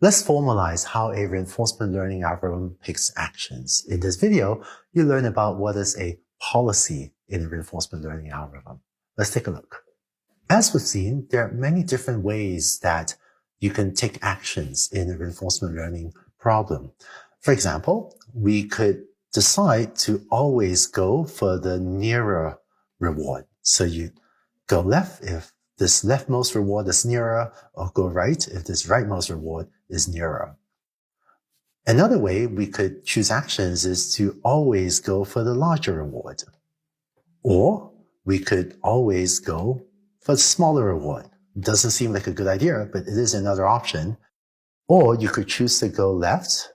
Let's formalize how a reinforcement learning algorithm picks actions. In this video, you learn about what is a policy in a reinforcement learning algorithm. Let's take a look. As we've seen, there are many different ways that you can take actions in a reinforcement learning problem. For example, we could decide to always go for the nearer reward. So you go left if this leftmost reward is nearer, or go right if this rightmost reward is nearer. Another way we could choose actions is to always go for the larger reward. Or we could always go for the smaller reward. It doesn't seem like a good idea, but it is another option. Or you could choose to go left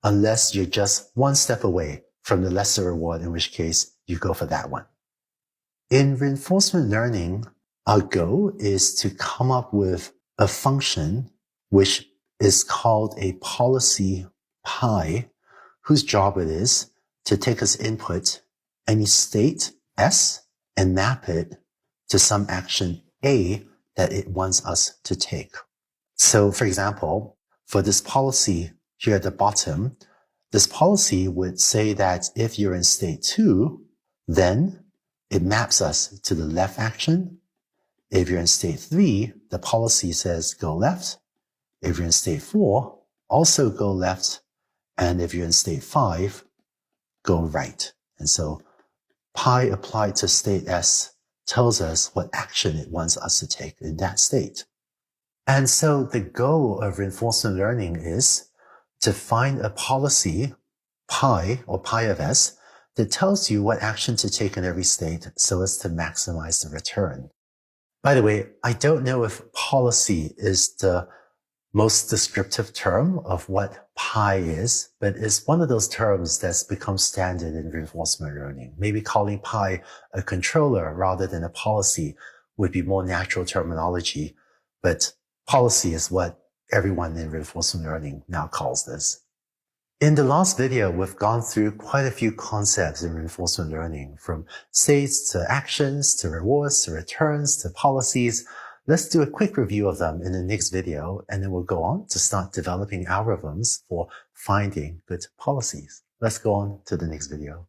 unless you're just one step away from the lesser reward, in which case you go for that one. In reinforcement learning, our goal is to come up with a function which is called a policy pi, whose job it is to take as input any state S and map it to some action A that it wants us to take. So for example, for this policy here at the bottom, this policy would say that if you're in state 2, then it maps us to the left action. If you're in state 3, the policy says go left. If you're in state 4, also go left. And if you're in state 5, go right. And so pi applied to state S tells us what action it wants us to take in that state. And so the goal of reinforcement learning is to find a policy, pi or pi of S, that tells you what action to take in every state so as to maximize the return. By the way, I don't know if policy is the most descriptive term of what pi is, but it's one of those terms that's become standard in reinforcement learning. Maybe calling pi a controller rather than a policy would be more natural terminology, but policy is what everyone in reinforcement learning now calls this. In the last video, we've gone through quite a few concepts in reinforcement learning, from states to actions to rewards to returns to policies. Let's do a quick review of them in the next video, and then we'll go on to start developing algorithms for finding good policies. Let's go on to the next video.